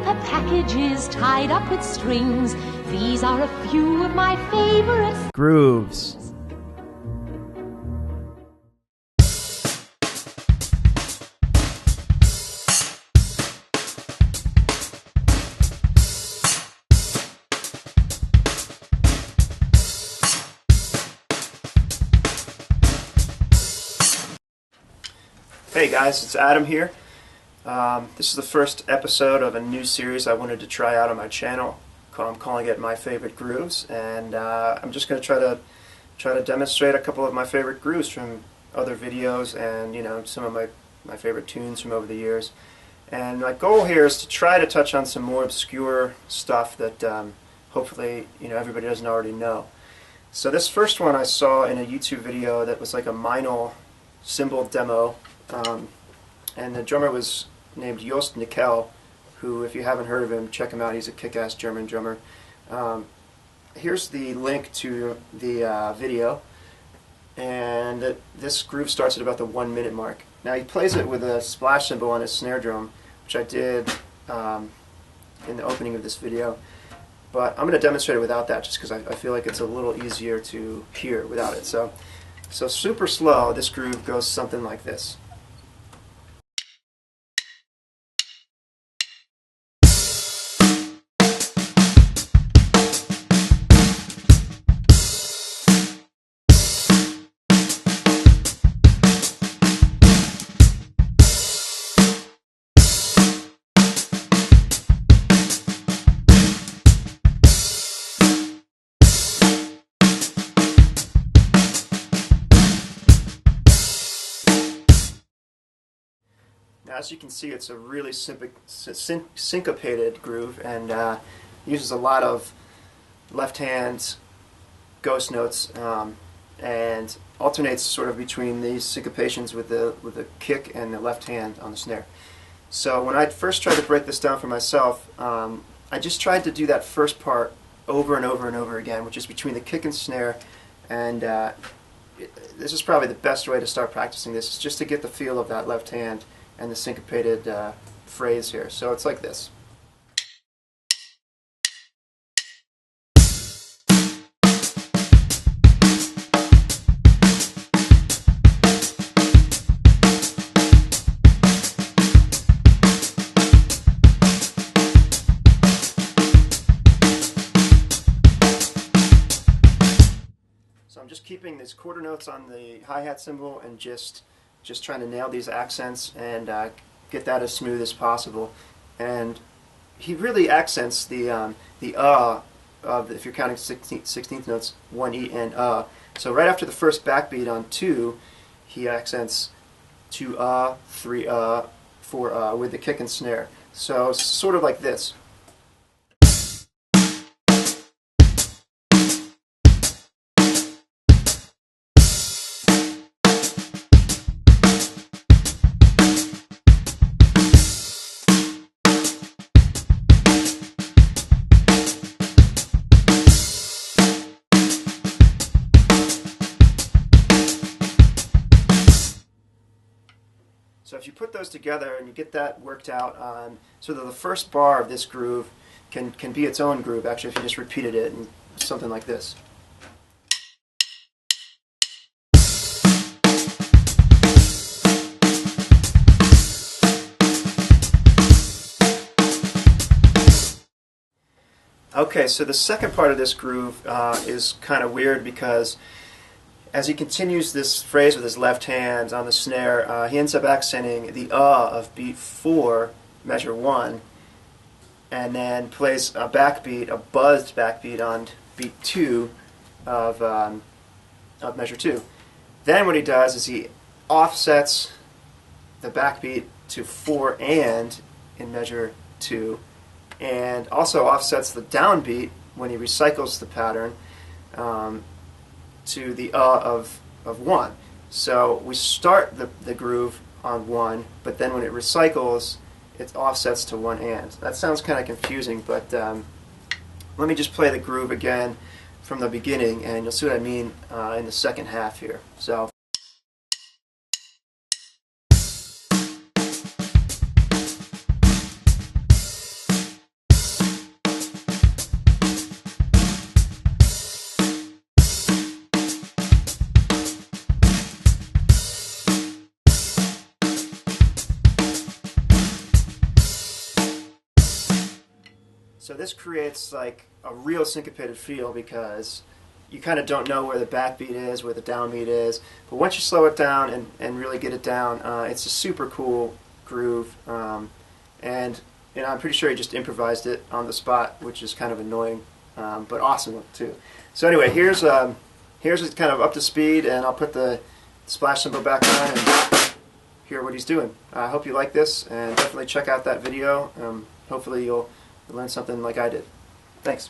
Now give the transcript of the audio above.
paper packages tied up with strings. These are a few of my favorite grooves. Hey guys, it's Adam here. This is the first episode of a new series I wanted to try out on my channel. I'm calling it My Favorite Grooves, and I'm just going to try to demonstrate a couple of my favorite grooves from other videos, and some of my favorite tunes from over the years. And my goal here is to try to touch on some more obscure stuff that hopefully everybody doesn't already know. So this first one I saw in a YouTube video that was like a MEINL cymbal demo. And the drummer was named Jost Nickel, who, if you haven't heard of him, check him out. He's a kick-ass German drummer. Here's the link to the video, and this groove starts at about the 1 minute mark. Now he plays it with a splash cymbal on his snare drum, which I did in the opening of this video, but I'm going to demonstrate it without that just because I feel like it's a little easier to hear without it. So super slow, this groove goes something like this. Now, as you can see, it's a really syncopated groove, and uses a lot of left hand ghost notes, and alternates sort of between these syncopations with the kick and the left hand on the snare. So when I first tried to break this down for myself, I just tried to do that first part over and over and over again, which is between the kick and snare, and this is probably the best way to start practicing this, is just to get the feel of that left hand and the syncopated phrase here. So it's like this. So I'm just keeping these quarter notes on the hi-hat cymbal and just trying to nail these accents and get that as smooth as possible. And he really accents the of, if you're counting 16th notes, 1 E and So right after the first backbeat on 2, he accents 2 3 4 with the kick and snare. So sort of like this. So if you put those together and you get that worked out, so that the first bar of this groove can be its own groove, actually, if you just repeated it, and something like this. Okay, so the second part of this groove is kind of weird, because as he continues this phrase with his left hand on the snare, he ends up accenting the of beat 4, measure 1, and then plays a backbeat, a buzzed backbeat on beat 2 of measure 2. Then what he does is he offsets the backbeat to 4 and in measure 2, and also offsets the downbeat when he recycles the pattern to the of 1. So we start the groove on 1, but then when it recycles, it offsets to 1 and. That sounds kind of confusing, but let me just play the groove again from the beginning, and you'll see what I mean in the second half here. So. So this creates like a real syncopated feel because you kind of don't know where the backbeat is, where the downbeat is. But once you slow it down and really get it down, it's a super cool groove. And I'm pretty sure he just improvised it on the spot, which is kind of annoying, but awesome too. So anyway, here's it kind of up to speed, and I'll put the splash cymbal back on and hear what he's doing. I hope you like this, and definitely check out that video. Hopefully you'll learn something like I did. Thanks.